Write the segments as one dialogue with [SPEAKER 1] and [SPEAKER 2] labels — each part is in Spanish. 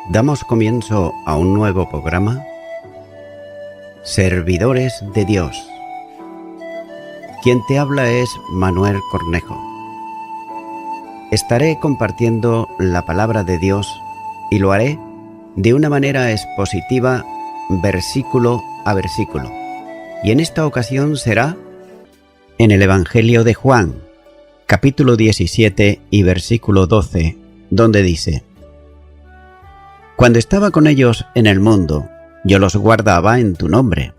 [SPEAKER 1] Damos comienzo a un nuevo programa, Servidores de Dios. Quien te habla es Manuel Cornejo. Estaré compartiendo la palabra de Dios y lo haré de una manera expositiva, versículo a versículo. Y en esta ocasión será en el Evangelio de Juan, capítulo 17 y versículo 12, donde dice: Cuando estaba con ellos en el mundo, yo los guardaba en tu nombre,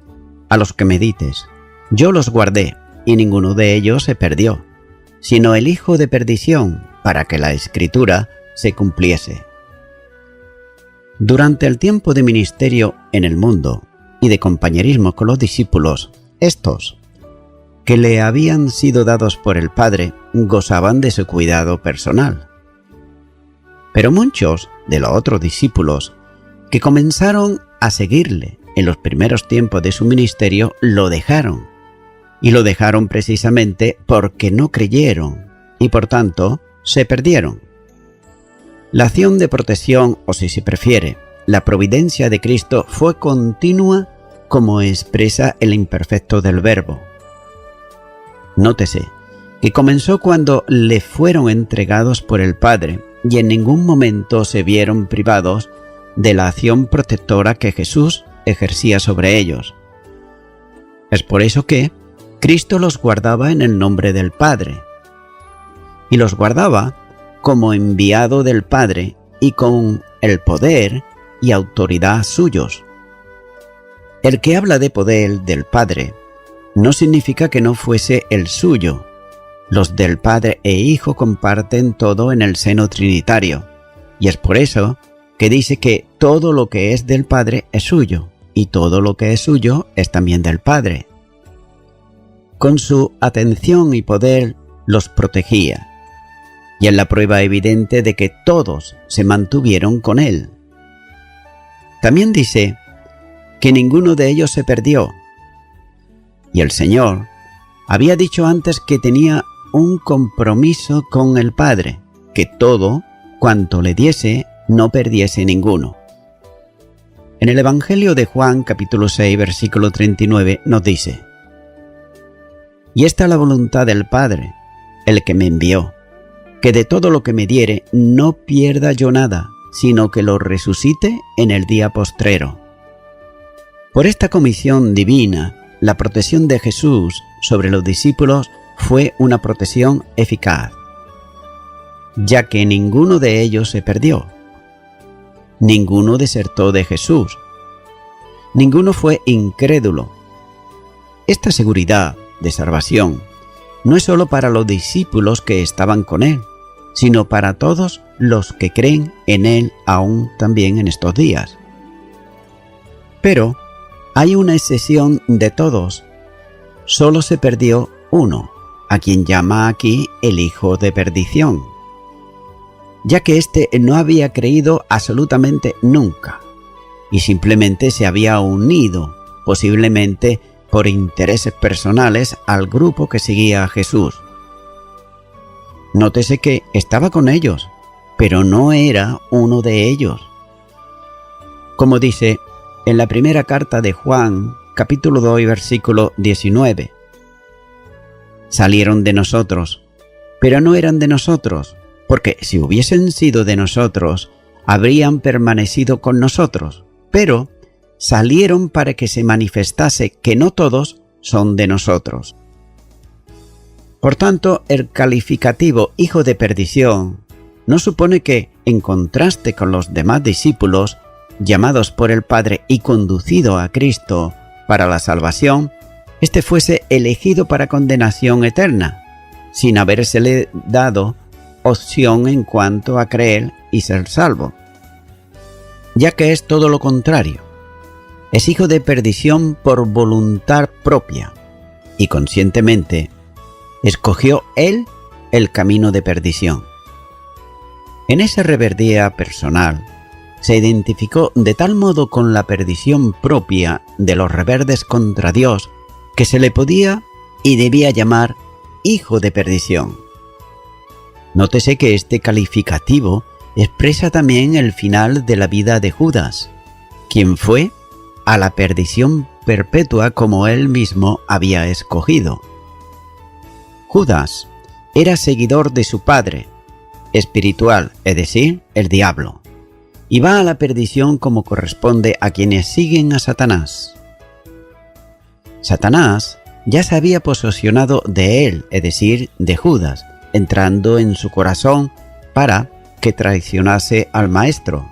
[SPEAKER 1] a los que me dices. Yo los guardé, y ninguno de ellos se perdió, sino el hijo de perdición, para que la Escritura se cumpliese. Durante el tiempo de ministerio en el mundo y de compañerismo con los discípulos, estos, que le habían sido dados por el Padre, gozaban de su cuidado personal. Pero muchos de los otros discípulos que comenzaron a seguirle en los primeros tiempos de su ministerio lo dejaron. Y lo dejaron precisamente porque no creyeron y por tanto se perdieron. La acción de protección, o si se prefiere, la providencia de Cristo fue continua como expresa el imperfecto del verbo. Nótese que comenzó cuando le fueron entregados por el Padre y en ningún momento se vieron privados de la acción protectora que Jesús ejercía sobre ellos. Es por eso que Cristo los guardaba en el nombre del Padre, y los guardaba como enviado del Padre y con el poder y autoridad suyos. El que habla de poder del Padre no significa que no fuese el suyo. Los del Padre e Hijo comparten todo en el seno trinitario, y es por eso que dice que todo lo que es del Padre es suyo, y todo lo que es suyo es también del Padre. Con su atención y poder los protegía, y es la prueba evidente de que todos se mantuvieron con él. También dice que ninguno de ellos se perdió, y el Señor había dicho antes que tenía un compromiso con el Padre, que todo cuanto le diese no perdiese ninguno. En el Evangelio de Juan, capítulo 6, versículo 39, nos dice: Y esta es la voluntad del Padre, el que me envió, que de todo lo que me diere no pierda yo nada, sino que lo resucite en el día postrero. Por esta comisión divina, la protección de Jesús sobre los discípulos fue una protección eficaz, ya que ninguno de ellos se perdió. Ninguno desertó de Jesús. Ninguno fue incrédulo. Esta seguridad de salvación no es solo para los discípulos que estaban con él, sino para todos los que creen en él aún también en estos días. Pero hay una excepción de todos. Solo se perdió uno, a quien llama aquí el hijo de perdición, ya que éste no había creído absolutamente nunca y simplemente se había unido, posiblemente por intereses personales, al grupo que seguía a Jesús. Nótese que estaba con ellos, pero no era uno de ellos. Como dice en la primera carta de Juan, capítulo 2, versículo 19: Salieron de nosotros, pero no eran de nosotros, porque si hubiesen sido de nosotros, habrían permanecido con nosotros, pero salieron para que se manifestase que no todos son de nosotros. Por tanto, el calificativo hijo de perdición no supone que, en contraste con los demás discípulos, llamados por el Padre y conducido a Cristo para la salvación, éste fuese elegido para condenación eterna, sin habérsele dado opción en cuanto a creer y ser salvo, ya que es todo lo contrario. Es hijo de perdición por voluntad propia y conscientemente escogió él el camino de perdición. En esa reverdía personal, se identificó de tal modo con la perdición propia de los rebeldes contra Dios que se le podía y debía llamar hijo de perdición. Nótese que este calificativo expresa también el final de la vida de Judas, quien fue a la perdición perpetua como él mismo había escogido. Judas era seguidor de su padre espiritual, es decir, el diablo, y va a la perdición como corresponde a quienes siguen a Satanás. Satanás ya se había posesionado de él, es decir, de Judas, entrando en su corazón para que traicionase al Maestro.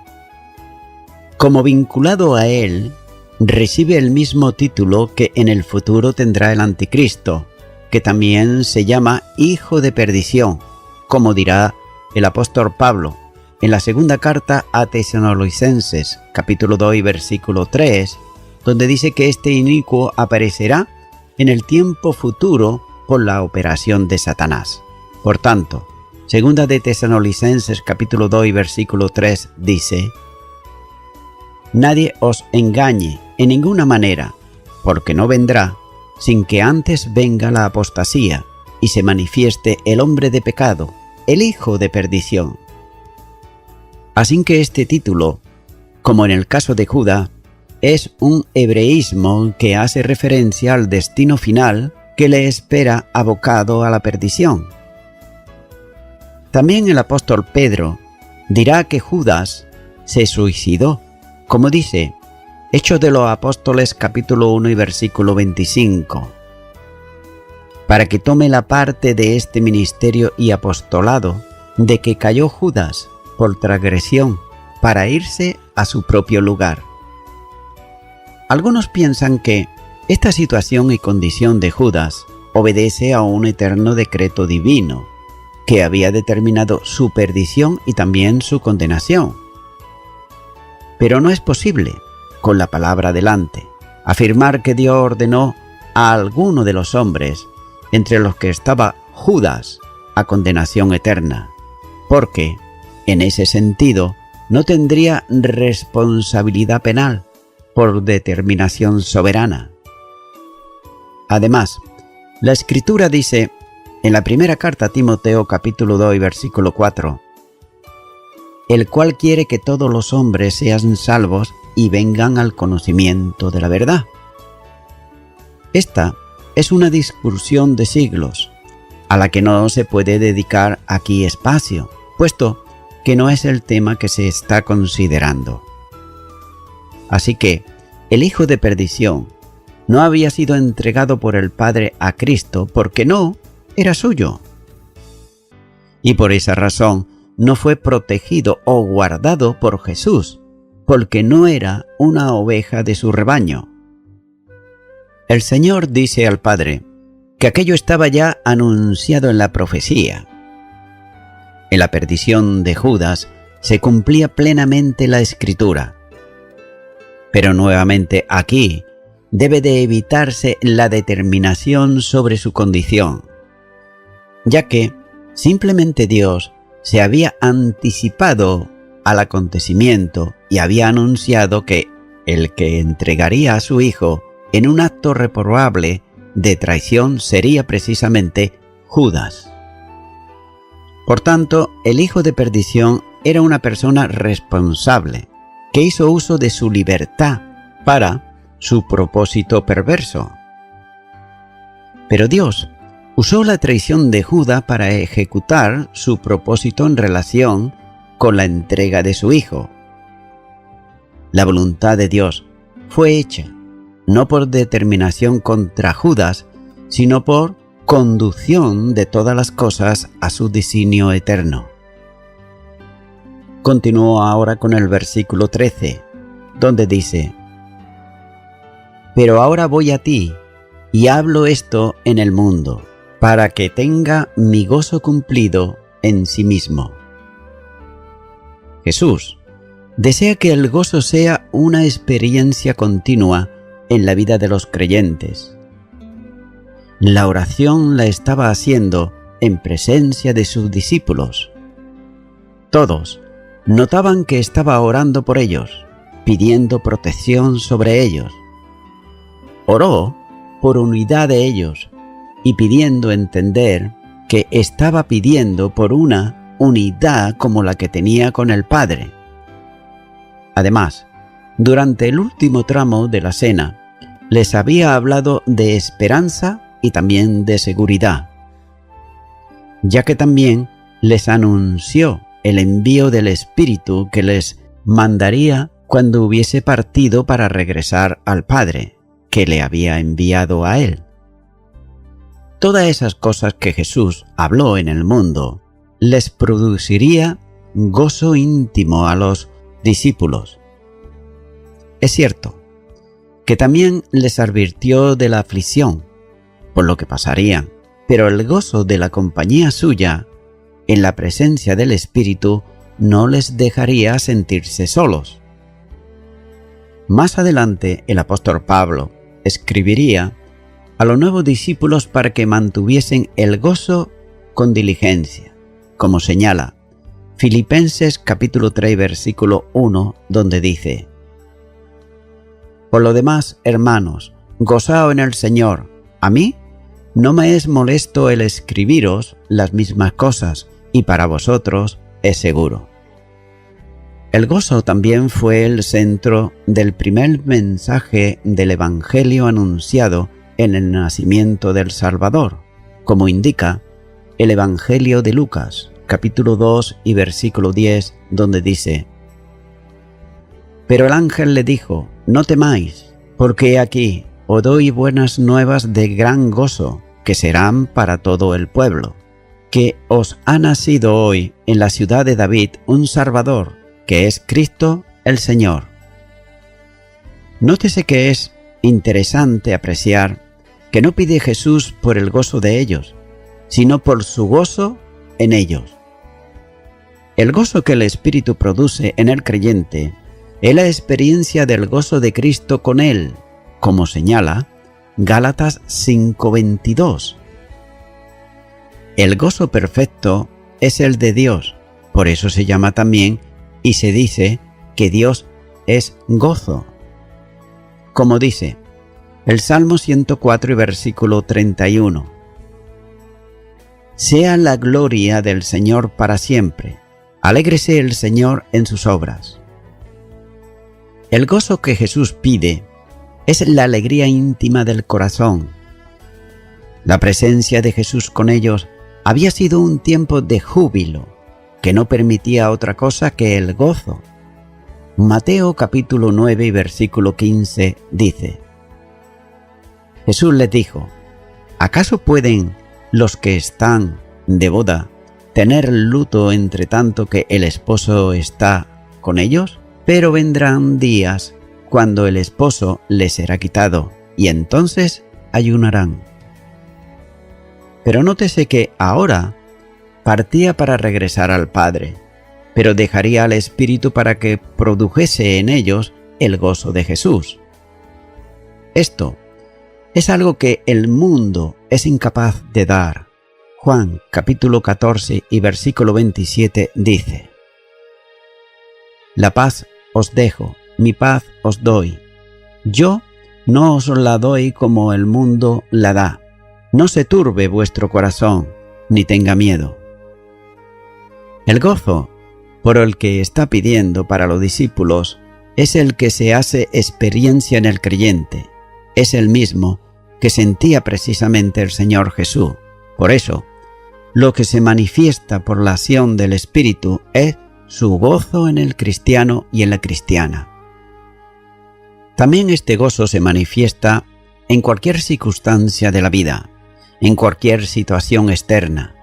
[SPEAKER 1] Como vinculado a él, recibe el mismo título que en el futuro tendrá el Anticristo, que también se llama Hijo de Perdición, como dirá el apóstol Pablo en la segunda carta a Tesalonicenses, capítulo 2 y versículo 3, donde dice que este inicuo aparecerá en el tiempo futuro por la operación de Satanás. Por tanto, segunda de Tesalonicenses, capítulo 2 y versículo 3 dice: Nadie os engañe en ninguna manera, porque no vendrá sin que antes venga la apostasía y se manifieste el hombre de pecado, el hijo de perdición. Así que este título, como en el caso de Judas, es un hebreísmo que hace referencia al destino final que le espera abocado a la perdición. También el apóstol Pedro dirá que Judas se suicidó, como dice Hechos de los Apóstoles capítulo 1 y versículo 25, para que tome la parte de este ministerio y apostolado de que cayó Judas por transgresión para irse a su propio lugar. Algunos piensan que esta situación y condición de Judas obedece a un eterno decreto divino que había determinado su perdición y también su condenación. Pero no es posible, con la palabra delante, afirmar que Dios ordenó a alguno de los hombres, entre los que estaba Judas, a condenación eterna, porque, en ese sentido, no tendría responsabilidad penal por determinación soberana. Además, la Escritura dice en la primera carta a Timoteo capítulo 2 y versículo 4, el cual quiere que todos los hombres sean salvos y vengan al conocimiento de la verdad. Esta es una discusión de siglos, a la que no se puede dedicar aquí espacio, puesto que no es el tema que se está considerando. Así que el hijo de perdición no había sido entregado por el Padre a Cristo porque no era suyo. Y por esa razón no fue protegido o guardado por Jesús, porque no era una oveja de su rebaño. El Señor dice al Padre que aquello estaba ya anunciado en la profecía. En la perdición de Judas se cumplía plenamente la Escritura. Pero nuevamente aquí debe de evitarse la determinación sobre su condición, ya que simplemente Dios se había anticipado al acontecimiento y había anunciado que el que entregaría a su hijo en un acto reprobable de traición sería precisamente Judas. Por tanto, el hijo de perdición era una persona responsable que hizo uso de su libertad para su propósito perverso. Pero Dios usó la traición de Judas para ejecutar su propósito en relación con la entrega de su hijo. La voluntad de Dios fue hecha no por determinación contra Judas, sino por conducción de todas las cosas a su designio eterno. Continúo ahora con el versículo 13, donde dice: Pero ahora voy a ti, y hablo esto en el mundo, para que tenga mi gozo cumplido en sí mismo. Jesús desea que el gozo sea una experiencia continua en la vida de los creyentes. La oración la estaba haciendo en presencia de sus discípulos. Todos notaban que estaba orando por ellos, pidiendo protección sobre ellos. Oró por unidad de ellos y pidiendo entender que estaba pidiendo por una unidad como la que tenía con el Padre. Además, durante el último tramo de la cena, les había hablado de esperanza y también de seguridad, ya que también les anunció el envío del Espíritu que les mandaría cuando hubiese partido para regresar al Padre, que le había enviado a él. Todas esas cosas que Jesús habló en el mundo les produciría gozo íntimo a los discípulos. Es cierto que también les advirtió de la aflicción, por lo que pasarían, pero el gozo de la compañía suya, en la presencia del Espíritu, no les dejaría sentirse solos. Más adelante, el apóstol Pablo escribiría a los nuevos discípulos para que mantuviesen el gozo con diligencia, como señala Filipenses capítulo 3 versículo 1, donde dice: Por lo demás, hermanos, gozaos en el Señor. A mí no me es molesto el escribiros las mismas cosas, y para vosotros es seguro. El gozo también fue el centro del primer mensaje del Evangelio anunciado en el nacimiento del Salvador, como indica el Evangelio de Lucas, capítulo 2 y versículo 10, donde dice: Pero el ángel le dijo: No temáis, porque aquí os doy buenas nuevas de gran gozo, que serán para todo el pueblo, que os ha nacido hoy en la ciudad de David un Salvador, que es Cristo el Señor. Nótese que es interesante apreciar que no pide Jesús por el gozo de ellos, sino por su gozo en ellos. El gozo que el Espíritu produce en el creyente es la experiencia del gozo de Cristo con él, como señala Gálatas 5:22. El gozo perfecto es el de Dios, por eso se llama también y se dice que Dios es gozo. Como dice el Salmo 104 y versículo 31. Sea la gloria del Señor para siempre. Alégrese el Señor en sus obras. El gozo que Jesús pide es la alegría íntima del corazón. La presencia de Jesús con ellos había sido un tiempo de júbilo que no permitía otra cosa que el gozo. Mateo capítulo 9 y versículo 15 dice: Jesús les dijo: ¿Acaso pueden los que están de boda tener luto entre tanto que el esposo está con ellos? Pero vendrán días cuando el esposo les será quitado, y entonces ayunarán. Pero nótese que ahora partía para regresar al Padre, pero dejaría al Espíritu para que produjese en ellos el gozo de Jesús. Esto es algo que el mundo es incapaz de dar. Juan capítulo 14 y versículo 27 dice: La paz os dejo, mi paz os doy. Yo no os la doy como el mundo la da. No se turbe vuestro corazón, ni tenga miedo. El gozo por el que está pidiendo para los discípulos es el que se hace experiencia en el creyente. Es el mismo que sentía precisamente el Señor Jesús. Por eso, lo que se manifiesta por la acción del Espíritu es su gozo en el cristiano y en la cristiana. También este gozo se manifiesta en cualquier circunstancia de la vida, en cualquier situación externa.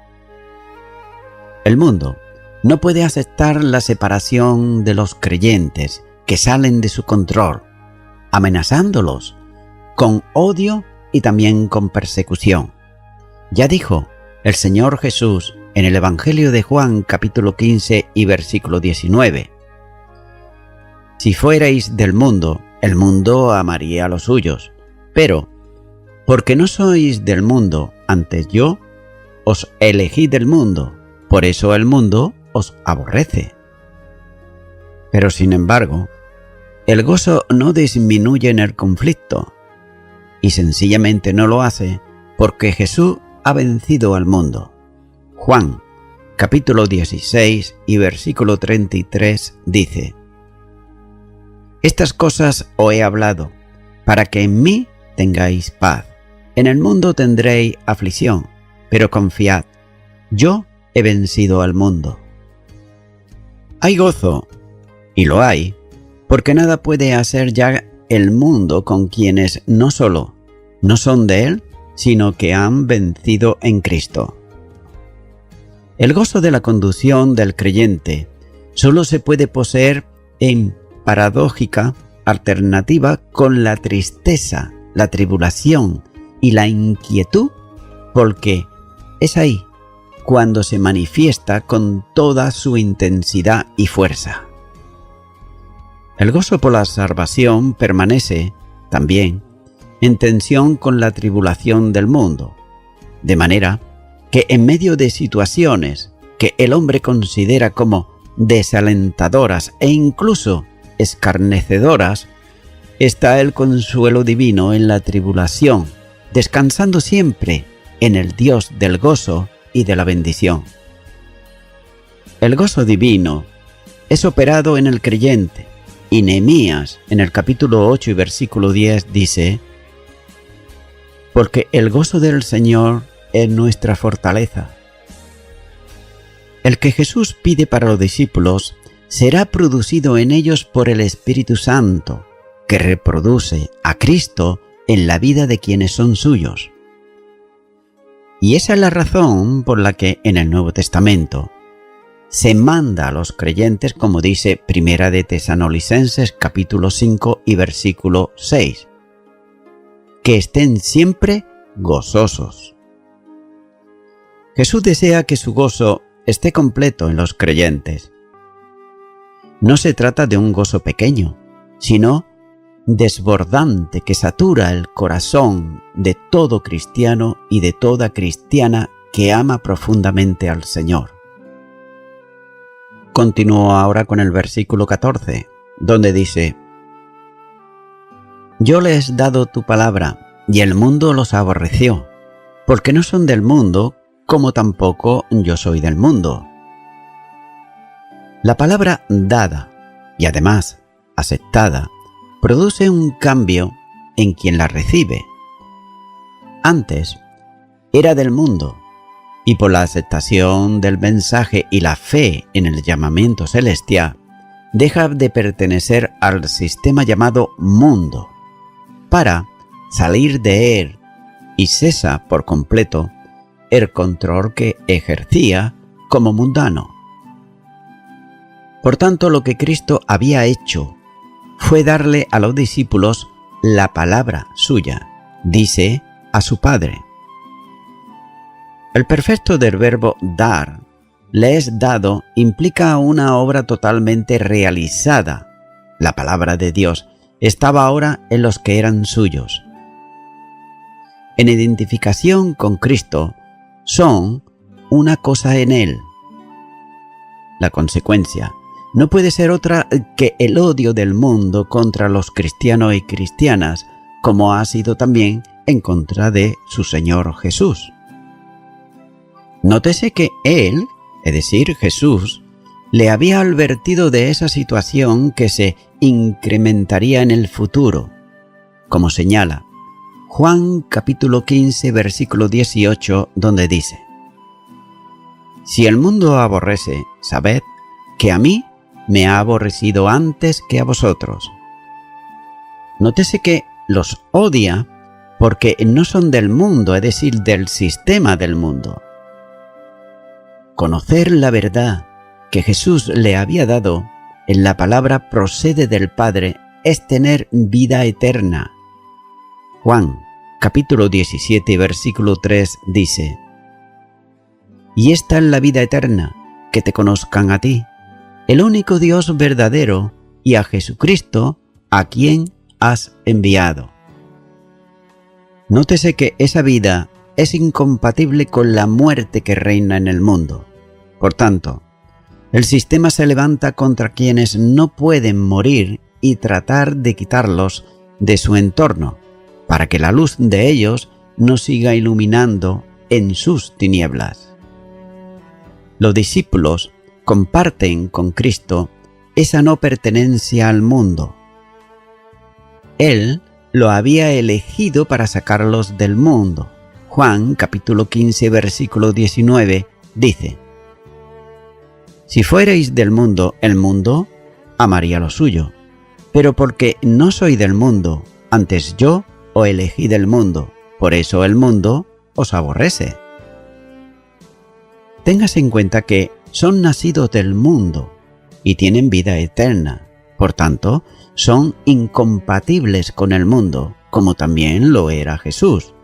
[SPEAKER 1] El mundo no puede aceptar la separación de los creyentes que salen de su control, amenazándolos con odio y también con persecución. Ya dijo el Señor Jesús en el Evangelio de Juan capítulo 15 y versículo 19: Si fuerais del mundo, el mundo amaría a los suyos, pero porque no sois del mundo, antes yo os elegí del mundo, por eso el mundo os aborrece. Pero sin embargo, el gozo no disminuye en el conflicto, y sencillamente no lo hace porque Jesús ha vencido al mundo. Juan, capítulo 16 y versículo 33 dice: Estas cosas os he hablado, para que en mí tengáis paz. En el mundo tendréis aflicción, pero confiad, yo he vencido al mundo. Hay gozo, y lo hay, porque nada puede hacer ya el mundo con quienes no solo no son de él, sino que han vencido en Cristo. El gozo de la conducción del creyente solo se puede poseer en paradójica alternativa con la tristeza, la tribulación y la inquietud, porque es ahí cuando se manifiesta con toda su intensidad y fuerza. El gozo por la salvación permanece, también, en tensión con la tribulación del mundo, de manera que en medio de situaciones que el hombre considera como desalentadoras e incluso escarnecedoras, está el consuelo divino en la tribulación, descansando siempre en el Dios del gozo y de la bendición. El gozo divino es operado en el creyente, y Nehemías, en el capítulo 8 y versículo 10, dice: Porque el gozo del Señor es nuestra fortaleza. El que Jesús pide para los discípulos será producido en ellos por el Espíritu Santo, que reproduce a Cristo en la vida de quienes son suyos. Y esa es la razón por la que en el Nuevo Testamento se manda a los creyentes, como dice Primera de Tesalonicenses capítulo 5 y versículo 6, que estén siempre gozosos. Jesús desea que su gozo esté completo en los creyentes. No se trata de un gozo pequeño, sino desbordante que satura el corazón de todo cristiano y de toda cristiana que ama profundamente al Señor. Continúo ahora con el versículo 14, donde dice: Yo les he dado tu palabra, y el mundo los aborreció, porque no son del mundo, como tampoco yo soy del mundo. La palabra dada, y además aceptada, produce un cambio en quien la recibe. Antes era del mundo, y por la aceptación del mensaje y la fe en el llamamiento celestial, deja de pertenecer al sistema llamado mundo, para salir de él, y cesa por completo el control que ejercía como mundano. Por tanto, lo que Cristo había hecho fue darle a los discípulos la palabra suya, dice a su Padre. El perfecto del verbo dar, le es dado, implica una obra totalmente realizada. La palabra de Dios estaba ahora en los que eran suyos. En identificación con Cristo, son una cosa en Él. La consecuencia no puede ser otra que el odio del mundo contra los cristianos y cristianas, como ha sido también en contra de su Señor Jesús. Nótese que Él, es decir, Jesús, le había advertido de esa situación que se incrementaría en el futuro, como señala Juan capítulo 15 versículo 18, donde dice: Si el mundo aborrece, sabed que a mí me ha aborrecido antes que a vosotros. Nótese que los odia porque no son del mundo, es decir, del sistema del mundo. Conocer la verdad que Jesús le había dado en la palabra procede del Padre es tener vida eterna. Juan capítulo 17 versículo 3 dice: Y esta es la vida eterna, que te conozcan a ti, el único Dios verdadero, y a Jesucristo, a quien has enviado. Nótese que esa vida es incompatible con la muerte que reina en el mundo. Por tanto, El sistema se levanta contra quienes no pueden morir y tratar de quitarlos de su entorno, para que la luz de ellos no siga iluminando en sus tinieblas. Los discípulos comparten con Cristo esa no pertenencia al mundo. Él lo había elegido para sacarlos del mundo. Juan capítulo 15 versículo 19 dice: Si fuerais del mundo, el mundo amaría lo suyo, pero porque no soy del mundo, antes yo os elegí del mundo, por eso el mundo os aborrece. Téngase en cuenta que son nacidos del mundo y tienen vida eterna, por tanto, son incompatibles con el mundo, como también lo era Jesús.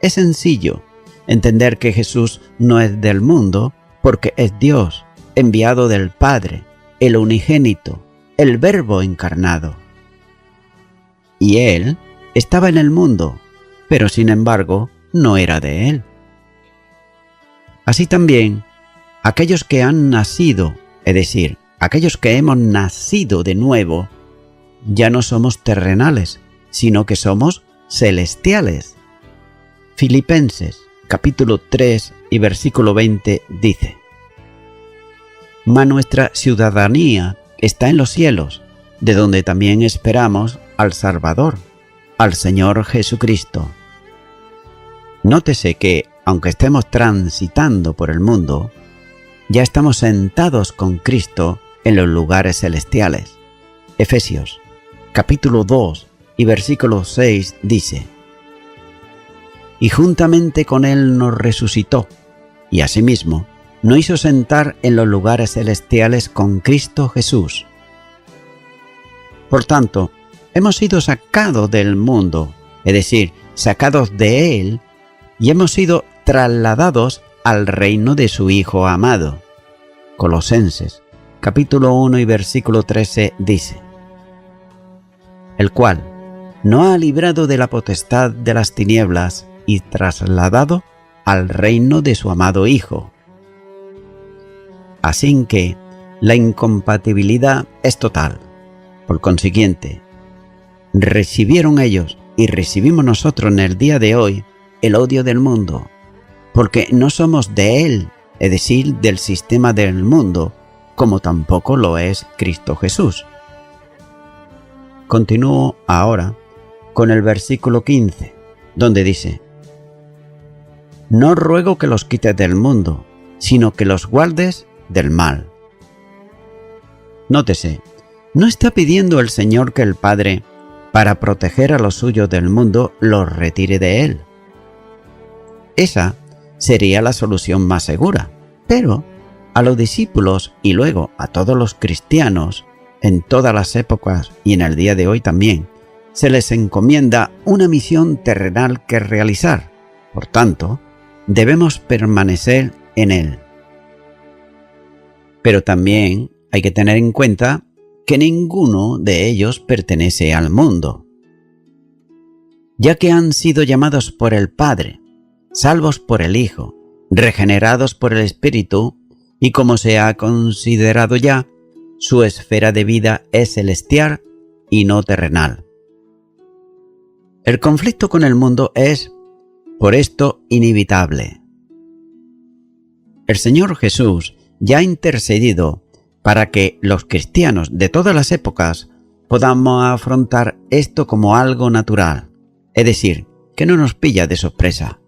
[SPEAKER 1] Es sencillo entender que Jesús no es del mundo porque es Dios, enviado del Padre, el unigénito, el Verbo encarnado. Y Él estaba en el mundo, pero sin embargo no era de Él. Así también, aquellos que han nacido, es decir, aquellos que hemos nacido de nuevo, ya no somos terrenales, sino que somos celestiales. Filipenses capítulo 3 y versículo 20 dice: Mas nuestra ciudadanía está en los cielos, de donde también esperamos al Salvador, al Señor Jesucristo. Nótese que, aunque estemos transitando por el mundo, ya estamos sentados con Cristo en los lugares celestiales. Efesios capítulo 2 y versículo 6 dice: Y juntamente con Él nos resucitó, y asimismo nos hizo sentar en los lugares celestiales con Cristo Jesús. Por tanto, hemos sido sacados del mundo, es decir, sacados de Él, y hemos sido trasladados al reino de su Hijo amado. Colosenses capítulo 1 y versículo 13 dice: El cual nos ha librado de la potestad de las tinieblas y trasladado al reino de su amado Hijo. Así que la incompatibilidad es total. Por consiguiente, recibieron ellos y recibimos nosotros en el día de hoy el odio del mundo, porque no somos de Él, es decir, del sistema del mundo, como tampoco lo es Cristo Jesús. Continúo ahora con el versículo 15, donde dice: No ruego que los quites del mundo, sino que los guardes del mal. Nótese, no está pidiendo el Señor que el Padre, para proteger a los suyos del mundo, los retire de Él. Esa sería la solución más segura, pero a los discípulos y luego a todos los cristianos, en todas las épocas y en el día de hoy también, se les encomienda una misión terrenal que realizar. Por tanto, debemos permanecer en Él. Pero también hay que tener en cuenta que ninguno de ellos pertenece al mundo, ya que han sido llamados por el Padre, salvos por el Hijo, regenerados por el Espíritu, y como se ha considerado ya, su esfera de vida es celestial y no terrenal. El conflicto con el mundo es, por esto, inevitable. El Señor Jesús ya ha intercedido para que los cristianos de todas las épocas podamos afrontar esto como algo natural, es decir, que no nos pilla de sorpresa.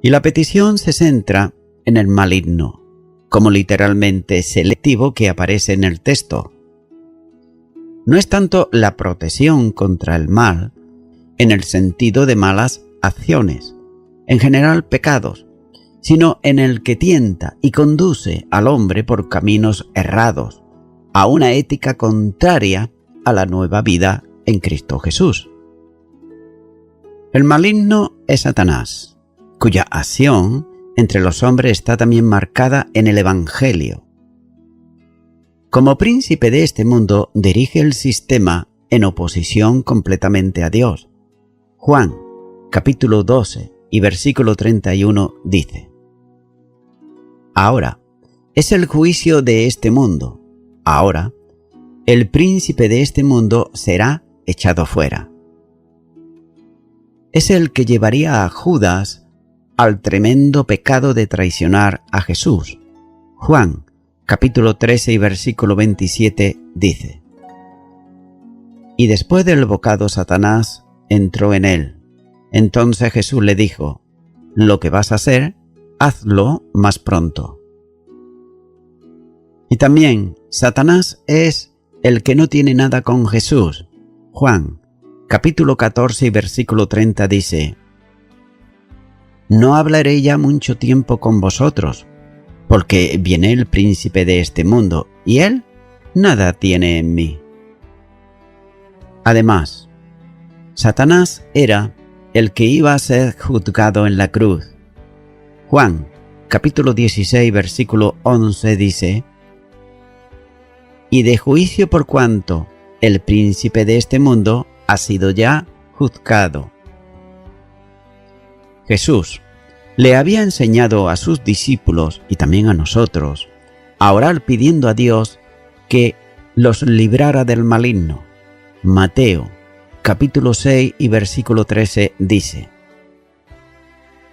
[SPEAKER 1] Y la petición se centra en el maligno, como literalmente selectivo que aparece en el texto. No es tanto la protección contra el mal, en el sentido de malas acciones, en general pecados, sino en el que tienta y conduce al hombre por caminos errados, a una ética contraria a la nueva vida en Cristo Jesús. El maligno es Satanás, cuya acción entre los hombres está también marcada en el Evangelio. Como príncipe de este mundo, dirige el sistema en oposición completamente a Dios. Juan, capítulo 12 y versículo 31 dice: Ahora, es el juicio de este mundo. Ahora, el príncipe de este mundo será echado fuera. Es el que llevaría a Judas al tremendo pecado de traicionar a Jesús. Juan, capítulo 13 y versículo 27 dice: Y después del bocado Satanás entró en él. Entonces Jesús le dijo: Lo que vas a hacer, hazlo más pronto. Y también Satanás es el que no tiene nada con Jesús. Juan, capítulo 14 y versículo 30 dice: No hablaré ya mucho tiempo con vosotros, porque viene el príncipe de este mundo, y él nada tiene en mí. Además, Satanás era el que iba a ser juzgado en la cruz. Juan, capítulo 16, versículo 11 dice: Y de juicio por cuanto el príncipe de este mundo ha sido ya juzgado. Jesús le había enseñado a sus discípulos y también a nosotros a orar pidiendo a Dios que los librara del maligno. Mateo, capítulo 6 y versículo 13 dice: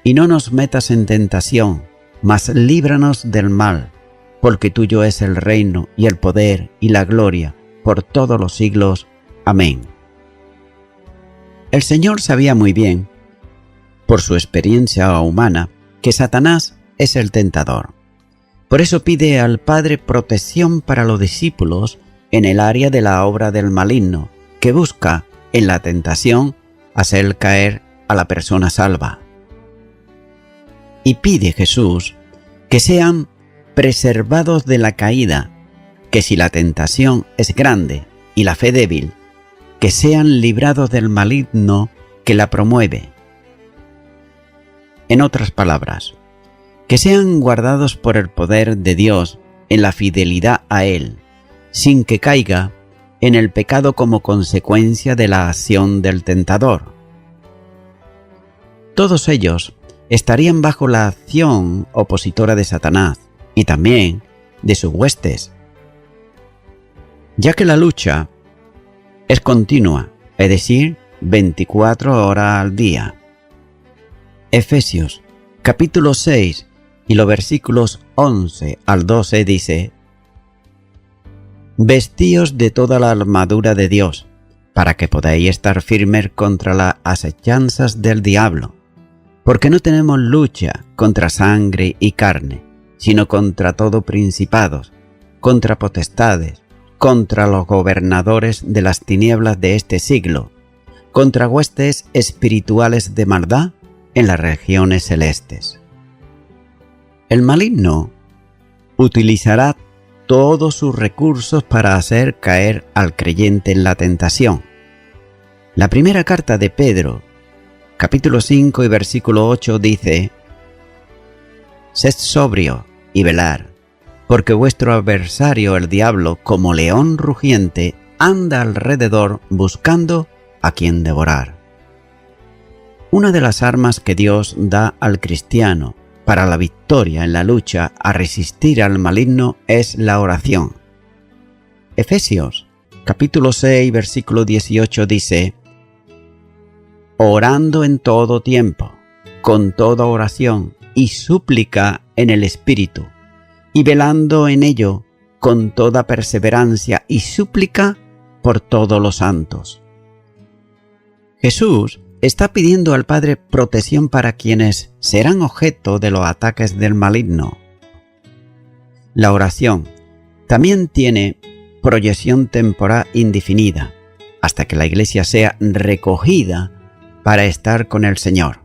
[SPEAKER 1] Y no nos metas en tentación, mas líbranos del mal, porque tuyo es el reino y el poder y la gloria por todos los siglos. Amén. El Señor sabía muy bien, por su experiencia humana, que Satanás es el tentador. Por eso pide al Padre protección para los discípulos en el área de la obra del maligno, que busca en la tentación hacer caer a la persona salva. Y pide Jesús que sean preservados de la caída, que si la tentación es grande y la fe débil, que sean librados del maligno que la promueve. En otras palabras, que sean guardados por el poder de Dios en la fidelidad a Él, sin que caiga en el pecado como consecuencia de la acción del tentador. Todos ellos estarían bajo la acción opositora de Satanás y también de sus huestes, ya que la lucha es continua, es decir, 24 horas al día. Efesios, capítulo 6 y los versículos 11 al 12 dice: Vestíos de toda la armadura de Dios, para que podáis estar firmes contra las asechanzas del diablo, porque no tenemos lucha contra sangre y carne, sino contra todo principados, contra potestades, contra los gobernadores de las tinieblas de este siglo, contra huestes espirituales de maldad en las regiones celestes. El maligno utilizará todos sus recursos para hacer caer al creyente en la tentación. La primera carta de Pedro, capítulo 5 y versículo 8 dice: Sed sobrio y velar, porque vuestro adversario el diablo, como león rugiente, anda alrededor buscando a quien devorar. Una de las armas que Dios da al cristiano para la victoria en la lucha a resistir al maligno es la oración. Efesios, capítulo 6, versículo 18 dice: Orando en todo tiempo, con toda oración y súplica en el Espíritu, y velando en ello con toda perseverancia y súplica por todos los santos. Jesús está pidiendo al Padre protección para quienes serán objeto de los ataques del maligno. La oración también tiene proyección temporal indefinida, hasta que la Iglesia sea recogida para estar con el Señor.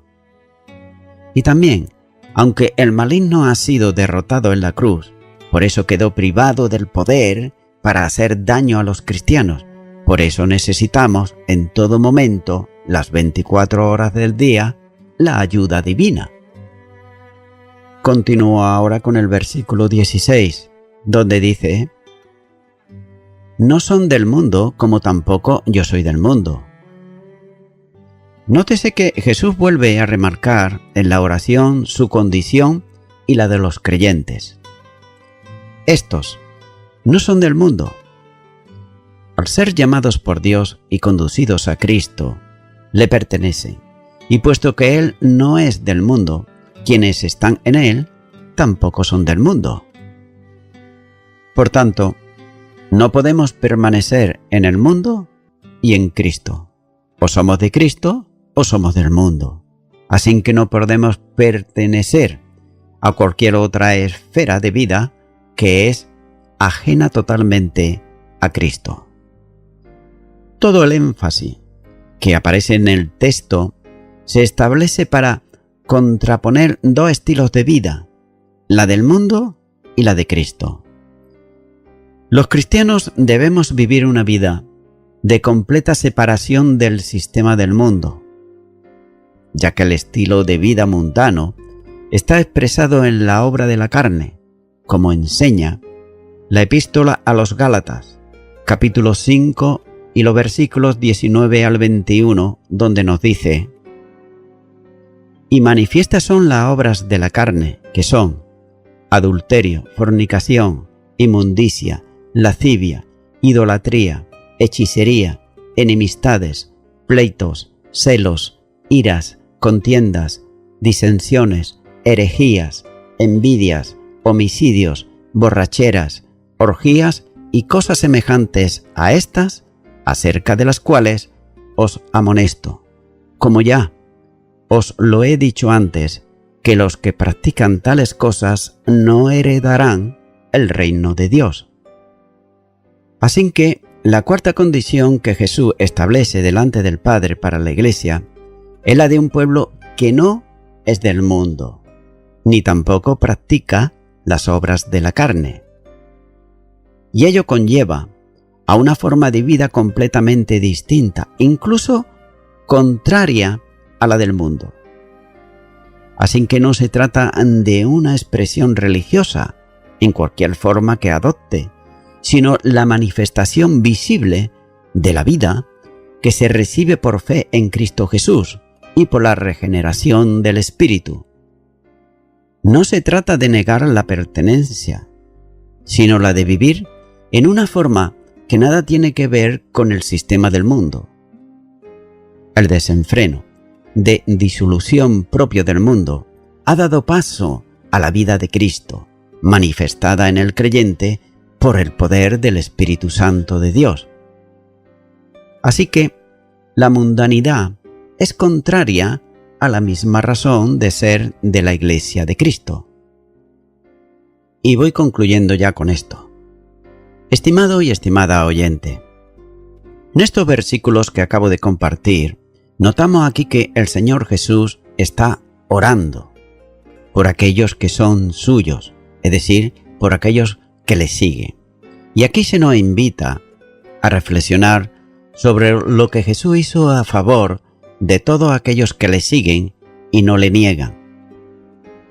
[SPEAKER 1] Y también, aunque el maligno ha sido derrotado en la cruz, por eso quedó privado del poder para hacer daño a los cristianos. Por eso necesitamos en todo momento, las 24 horas del día, la ayuda divina. Continúo ahora con el versículo 16, donde dice: No son del mundo, como tampoco yo soy del mundo. Nótese que Jesús vuelve a remarcar en la oración su condición y la de los creyentes. Estos no son del mundo. Al ser llamados por Dios y conducidos a Cristo, le pertenecen, y puesto que Él no es del mundo, quienes están en Él tampoco son del mundo. Por tanto, no podemos permanecer en el mundo y en Cristo. O somos de Cristo o somos del mundo. Así que no podemos pertenecer a cualquier otra esfera de vida que es ajena totalmente a Cristo. Todo el énfasis que aparece en el texto se establece para contraponer dos estilos de vida, la del mundo y la de Cristo. Los cristianos debemos vivir una vida de completa separación del sistema del mundo, ya que el estilo de vida mundano está expresado en la obra de la carne, como enseña la epístola a los Gálatas, capítulo 5 y los versículos 19 al 21, donde nos dice: «Y manifiestas son las obras de la carne, que son adulterio, fornicación, inmundicia, lascivia, idolatría, hechicería, enemistades, pleitos, celos, iras, contiendas, disensiones, herejías, envidias, homicidios, borracheras, orgías y cosas semejantes a estas, acerca de las cuales os amonesto, como ya os lo he dicho antes, que los que practican tales cosas no heredarán el reino de Dios». Así que la cuarta condición que Jesús establece delante del Padre para la Iglesia es la de un pueblo que no es del mundo, ni tampoco practica las obras de la carne. Y ello conlleva a una forma de vida completamente distinta, incluso contraria a la del mundo. Así que no se trata de una expresión religiosa en cualquier forma que adopte, sino la manifestación visible de la vida que se recibe por fe en Cristo Jesús y por la regeneración del Espíritu. No se trata de negar la pertenencia, sino la de vivir en una forma que nada tiene que ver con el sistema del mundo. El desenfreno de disolución propio del mundo ha dado paso a la vida de Cristo, manifestada en el creyente por el poder del Espíritu Santo de Dios. Así que la mundanidad es contraria a la misma razón de ser de la Iglesia de Cristo. Y voy concluyendo ya con esto. Estimado y estimada oyente, en estos versículos que acabo de compartir, notamos aquí que el Señor Jesús está orando por aquellos que son suyos, es decir, por aquellos que le siguen. Y aquí se nos invita a reflexionar sobre lo que Jesús hizo a favor de todos aquellos que le siguen y no le niegan.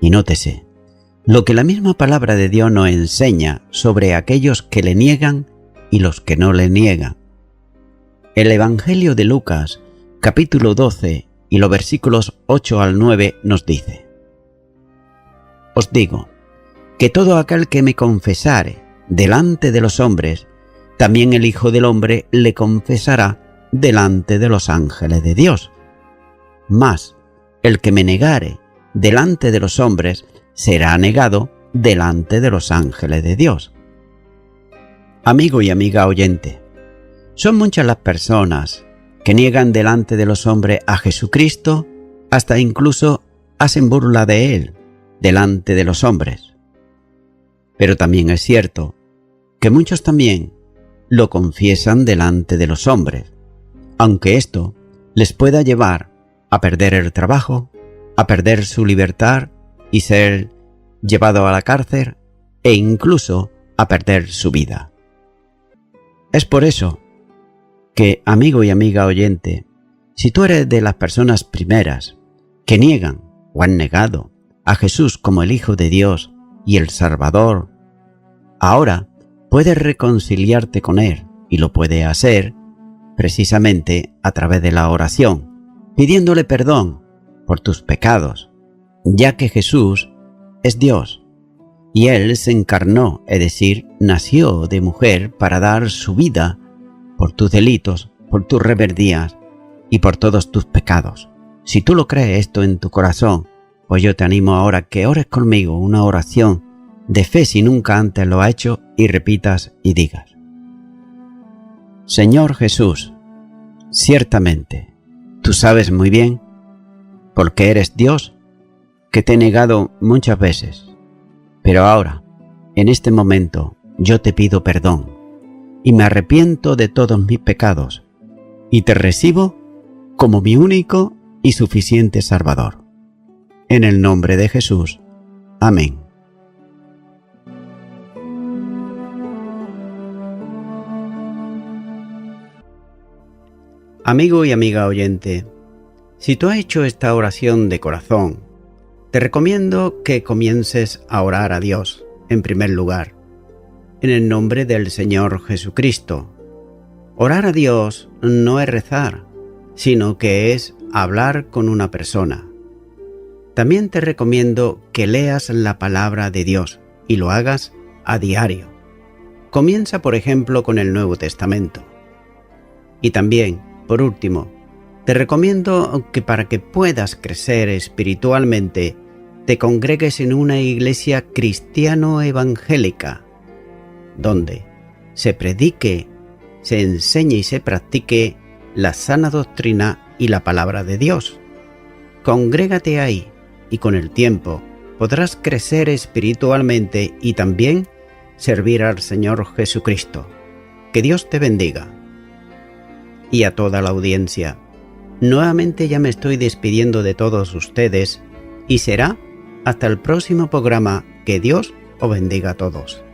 [SPEAKER 1] Y nótese lo que la misma palabra de Dios nos enseña sobre aquellos que le niegan y los que no le niegan. El Evangelio de Lucas, capítulo 12 y los versículos 8 al 9 nos dice: «Os digo que todo aquel que me confesare delante de los hombres, también el Hijo del Hombre le confesará delante de los ángeles de Dios. Mas el que me negare delante de los hombres será negado delante de los ángeles de Dios». Amigo y amiga oyente, son muchas las personas que niegan delante de los hombres a Jesucristo, hasta incluso hacen burla de Él delante de los hombres. Pero también es cierto que muchos también lo confiesan delante de los hombres, aunque esto les pueda llevar a perder el trabajo, a perder su libertad y ser llevado a la cárcel e incluso a perder su vida. Es por eso que, amigo y amiga oyente, si tú eres de las personas primeras que niegan o han negado a Jesús como el Hijo de Dios y el Salvador, ahora puedes reconciliarte con Él, y lo puedes hacer precisamente a través de la oración, pidiéndole perdón por tus pecados, ya que Jesús es Dios Y Él se encarnó, es decir, nació de mujer para dar su vida por tus delitos, por tus rebeldías y por todos tus pecados. Si tú lo crees esto en tu corazón, pues yo te animo ahora que ores conmigo una oración de fe si nunca antes lo has hecho y repitas y digas: Señor Jesús, ciertamente, tú sabes muy bien, porque eres Dios, que te he negado muchas veces. Pero ahora, en este momento, yo te pido perdón y me arrepiento de todos mis pecados y te recibo como mi único y suficiente Salvador. En el nombre de Jesús. Amén. Amigo y amiga oyente, si tú has hecho esta oración de corazón, te recomiendo que comiences a orar a Dios, en primer lugar, en el nombre del Señor Jesucristo. Orar a Dios no es rezar, sino que es hablar con una persona. También te recomiendo que leas la palabra de Dios y lo hagas a diario. Comienza, por ejemplo, con el Nuevo Testamento. Y también, por último, te recomiendo que para que puedas crecer espiritualmente, te congregues en una iglesia cristiano-evangélica, donde se predique, se enseñe y se practique la sana doctrina y la palabra de Dios. Congrégate ahí y con el tiempo podrás crecer espiritualmente y también servir al Señor Jesucristo. Que Dios te bendiga. Y a toda la audiencia, nuevamente ya me estoy despidiendo de todos ustedes y será hasta el próximo programa. Que Dios os bendiga a todos.